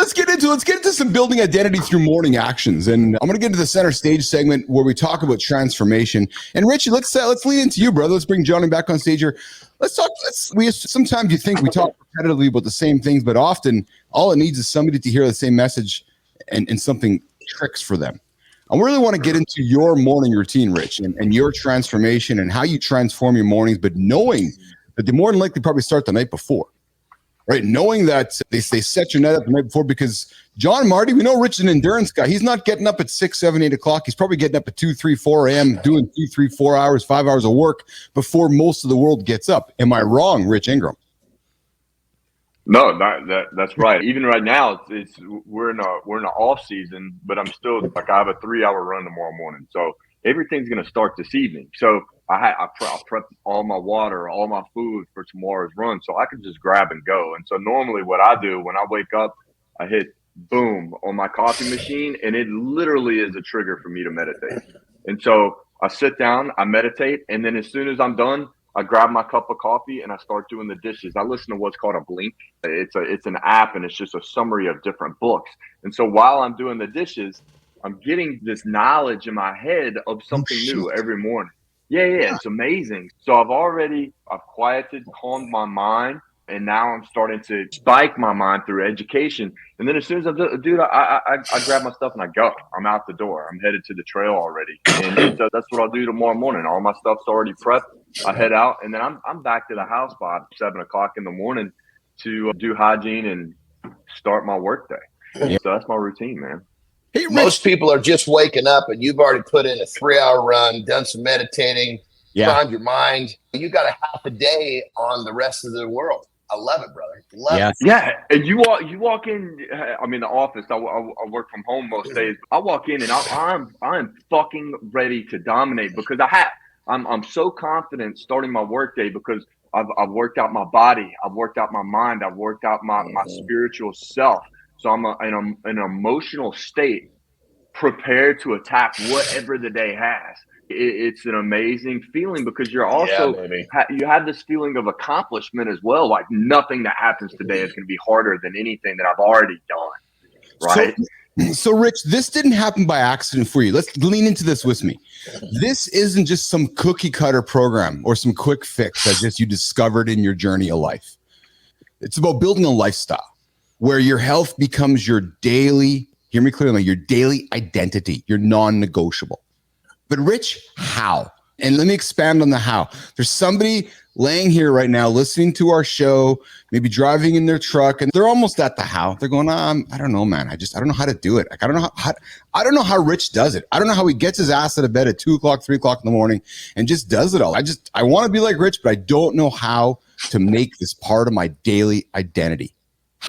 Let's get into some building identity through morning actions. And I'm going to get into the center stage segment where we talk about transformation. And Richie, let's lean into you, brother. Let's bring Johnny back on stage here. Sometimes you think we talk repetitively about the same things, but often all it needs is somebody to hear the same message and something tricks for them. I really want to get into your morning routine, Rich, and your transformation and how you transform your mornings, but knowing that they more than likely probably start the night before. Right, knowing that they set your night up the night before, because John, Marty, we know Rich is an endurance guy. He's not getting up at 6, 7, 8 o'clock. He's probably getting up at 2, 3, 4 a.m., doing 2, 3, 4 hours, 5 hours of work before most of the world gets up. Am I wrong, Rich Ingram? No, that's right. Even right now, we're in the off season, but I'm still like I have a 3-hour run tomorrow morning, so everything's going to start this evening. So I prep all my water, all my food for tomorrow's run, so I can just grab and go. And so normally what I do when I wake up, I hit boom on my coffee machine, and it literally is a trigger for me to meditate. And so I sit down, I meditate, and then as soon as I'm done, I grab my cup of coffee and I start doing the dishes. I listen to what's called a Blink. It's an app, and it's just a summary of different books. And so while I'm doing the dishes, I'm getting this knowledge in my head of something new every morning. Yeah, it's amazing. So I've quieted, calmed my mind, and now I'm starting to spike my mind through education. And then as soon as I grab my stuff and I go. I'm out the door. I'm headed to the trail already. And so that's what I'll do tomorrow morning. All my stuff's already prepped. I head out, and then I'm back to the house by 7 o'clock in the morning to do hygiene and start my work day. Yeah. So that's my routine, man. Hey, most people are just waking up, and you've already put in a 3-hour run, done some meditating, primed your mind. You got a half a day on the rest of the world. I love it, brother. Love it. Yeah, and you walk in. I'm in the office. I work from home most days. I walk in and I'm fucking ready to dominate because I'm so confident starting my workday because I've worked out my body, I've worked out my mind, I've worked out my spiritual self. So I'm in an emotional state, prepared to attack whatever the day has. It's an amazing feeling because you're also you have this feeling of accomplishment as well. Like nothing that happens today is going to be harder than anything that I've already done. Right. So Rich, this didn't happen by accident for you. Let's lean into this with me. This isn't just some cookie cutter program or some quick fix that just you discovered in your journey of life. It's about building a lifestyle where your health becomes your daily, hear me clearly, your daily identity, your non-negotiable. But Rich, how? And let me expand on the how. There's somebody laying here right now listening to our show, maybe driving in their truck, and they're almost at the how. They're going, I don't know, man. I don't know how to do it. Like, I don't know how Rich does it. I don't know how he gets his ass out of bed at 2 o'clock, 3 o'clock in the morning and just does it all. I want to be like Rich, but I don't know how to make this part of my daily identity.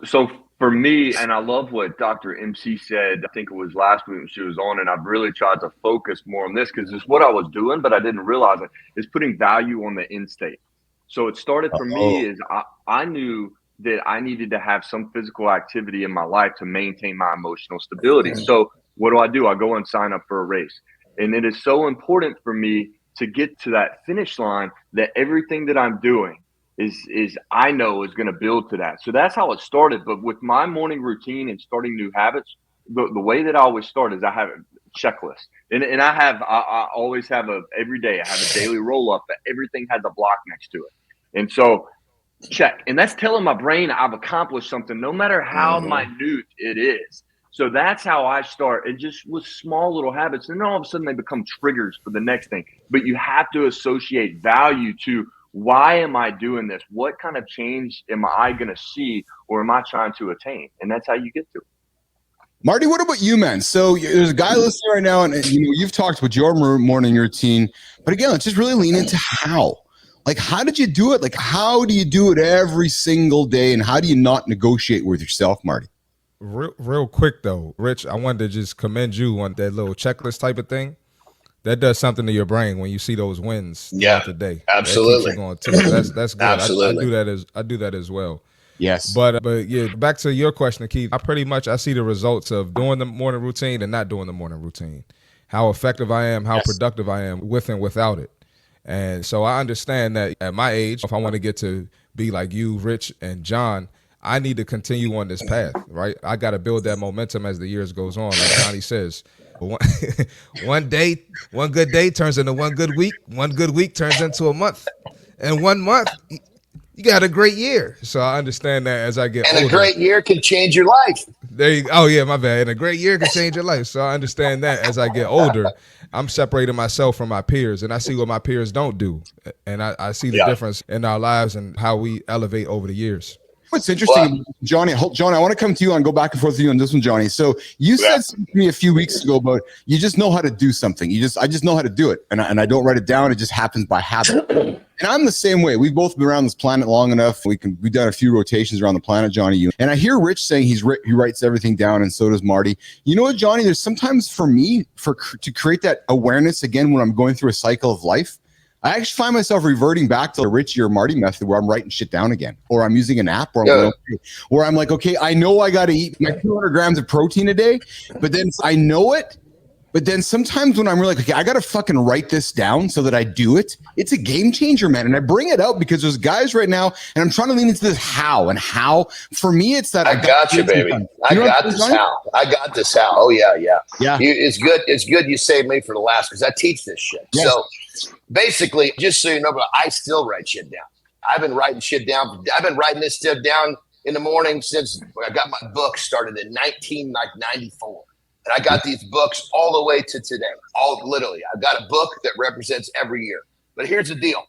So for me, and I love what Dr. MC said, I think it was last week when she was on, and I've really tried to focus more on this because it's what I was doing, but I didn't realize it, is putting value on the end state. So it started for me is I knew that I needed to have some physical activity in my life to maintain my emotional stability. So what do? I go and sign up for a race. And it is so important for me to get to that finish line that everything that I'm doing is I know is going to build to that. So that's how it started. But with my morning routine and starting new habits, the way that I always start is I have a checklist. And I always have every day I have a daily roll up that everything has a block next to it. And so check. And that's telling my brain I've accomplished something no matter how minute it is. So that's how I start. And just with small little habits. And then all of a sudden they become triggers for the next thing. But you have to associate value to why am I doing this? What kind of change am I going to see or am I trying to attain? And that's how you get to it. Marty, what about you, man? So there's a guy listening right now, and you've talked about your morning routine. But again, let's just really lean into how. Like, how did you do it? Like, how do you do it every single day? And how do you not negotiate with yourself, Marty? Real quick, though, Rich, I wanted to just commend you on that little checklist type of thing. That does something to your brain when you see those wins throughout the day. Absolutely. That keeps you going too. That's good. Absolutely. I do that as well. Yes. But yeah, back to your question, Keith. I see the results of doing the morning routine and not doing the morning routine. How effective I am, how productive I am with and without it. And so I understand that at my age, if I want to get to be like you, Rich, and John, I need to continue on this path, right? I got to build that momentum as the years goes on. Like Johnny says, one, one good day turns into one good week turns into a month, and 1 month, you got a great year. So I understand that as I get older. And a great year can change your life. There you go. Oh, yeah, my bad. And a great year can change your life. So I understand that as I get older, I'm separating myself from my peers, and I see what my peers don't do. And I see the difference in our lives and how we elevate over the years. What's interesting, Johnny, I want to come to you and go back and forth with you on this one, Johnny. So you said something to me a few weeks ago about you just know how to do something. I just know how to do it. And I don't write it down. It just happens by habit. And I'm the same way. We've both been around this planet long enough. We've done a few rotations around the planet, Johnny. You and I hear Rich saying he writes everything down, and so does Marty. You know what, Johnny? There's sometimes for me to create that awareness again when I'm going through a cycle of life. I actually find myself reverting back to the Richie or Marty method where I'm writing shit down again, or I'm using an app, or I'm like, okay, I know I got to eat my 200 grams of protein a day, but then I know it. But then sometimes when I'm really like, okay, I got to fucking write this down so that I do it. It's a game changer, man. And I bring it out because there's guys right now, and I'm trying to lean into this how for me, it's that I got you, baby. I got this how. Oh yeah. It's good. It's good you saved me for the last, because I teach this shit. Yes. So basically, just so you know, I still write shit down. I've been writing shit down. I've been writing this stuff down in the morning since I got my book started in 1994. And I got these books all the way to today. Literally, I've got a book that represents every year. But here's the deal.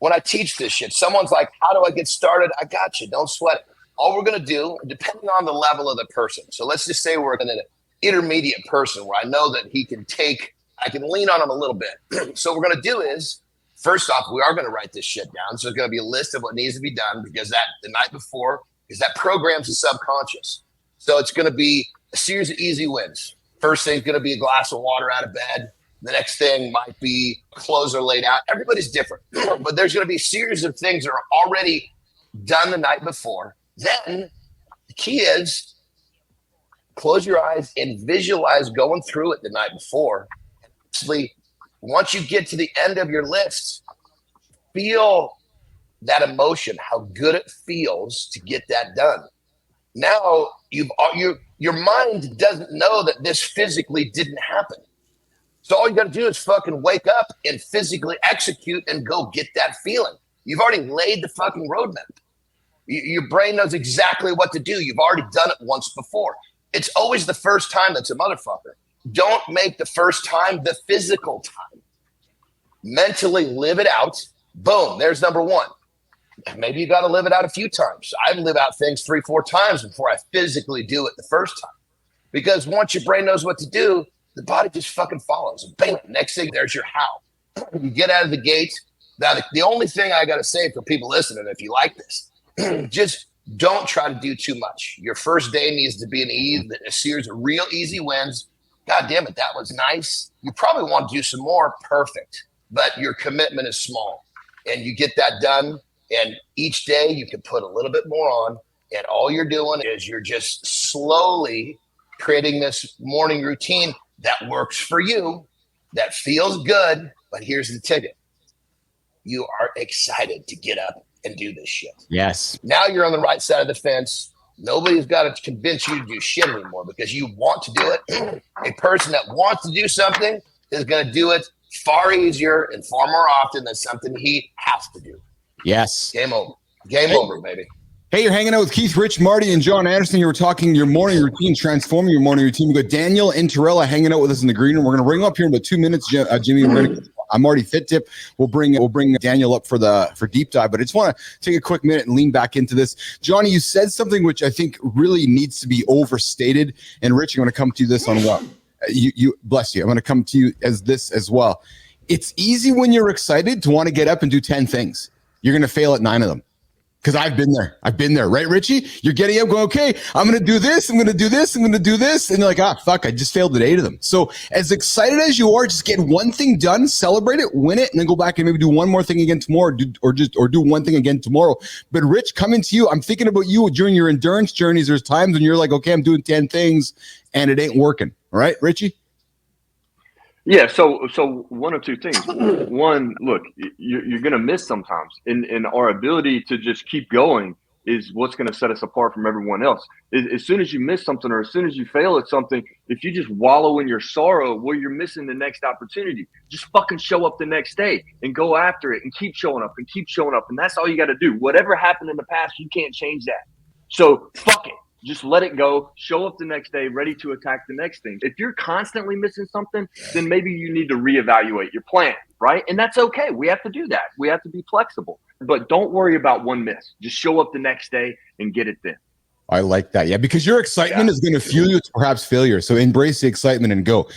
When I teach this shit, someone's like, how do I get started? I got you. Don't sweat it. All we're going to do, depending on the level of the person. So let's just say we're in an intermediate person where I know that I can lean on him a little bit. So what we're going to do is, first off, we are going to write this shit down. So there's going to be a list of what needs to be done because the night before, because that programs the subconscious. So it's going to be a series of easy wins. First thing's going to be a glass of water out of bed. The next thing might be clothes are laid out. Everybody's different, but there's going to be a series of things that are already done the night before. Then the key is close your eyes and visualize going through it the night before. Actually, once you get to the end of your list, feel that emotion, how good it feels to get that done. Now your mind doesn't know that this physically didn't happen. So all you got to do is fucking wake up and physically execute and go get that feeling. You've already laid the fucking roadmap. Your brain knows exactly what to do. You've already done it once before. It's always the first time that's a motherfucker. Don't make the first time the physical time. Mentally live it out. Boom, there's number one. Maybe you got to live it out a few times. I live out things 3-4 times before I physically do it the first time. Because once your brain knows what to do, the body just fucking follows. Bam, next thing, there's your how. You get out of the gate. Now, the only thing I got to say for people listening, if you like this, just don't try to do too much. Your first day needs to be a series of real easy wins. God damn it, that was nice. You probably want to do some more. Perfect. But your commitment is small. And you get that done. And each day you can put a little bit more on, and all you're doing is you're just slowly creating this morning routine that works for you, that feels good. But here's the ticket. You are excited to get up and do this shit. Yes. Now you're on the right side of the fence. Nobody's got to convince you to do shit anymore because you want to do it. A person that wants to do something is going to do it far easier and far more often than something he has to do. Yes. Game over. Game over, baby. Hey, you're hanging out with Keith, Rich, Marty, and John Anderson. You were talking your morning routine, transforming your morning routine. We got Daniel and Torella hanging out with us in the green room. We're going to bring them up here in about 2 minutes, Jimmy. I'm Marty Fit Tip. We'll bring Daniel up for deep dive. But I just want to take a quick minute and lean back into this. Johnny, you said something which I think really needs to be overstated. And Rich, I'm going to come to you this on what? You bless you. I'm going to come to you as this as well. It's easy when you're excited to want to get up and do 10 things. You're going to fail at 9 of them. Because I've been there, right, Richie? You're getting up going, okay, I'm going to do this, I'm going to do this, I'm going to do this. And you're like, fuck, I just failed at 8 of them. So as excited as you are, just get one thing done, celebrate it, win it, and then go back and maybe do one more thing again tomorrow, or do one thing again tomorrow. But Rich, coming to you, I'm thinking about you during your endurance journeys. There's times when you're like, okay, I'm doing 10 things and it ain't working. All right, Richie? Yeah, so one of two things. One, look, you're going to miss sometimes. And our ability to just keep going is what's going to set us apart from everyone else. As soon as you miss something or as soon as you fail at something, if you just wallow in your sorrow, well, you're missing the next opportunity. Just fucking show up the next day and go after it and keep showing up and keep showing up. And that's all you got to do. Whatever happened in the past, you can't change that. So fuck it. Just let it go. Show up the next day, ready to attack the next thing. If you're constantly missing something, then maybe you need to reevaluate your plan, right? And that's okay. We have to do that. We have to be flexible. But don't worry about one miss. Just show up the next day and get it then. I like that. Yeah, because your excitement is going to fuel you to perhaps failure. So embrace the excitement and go.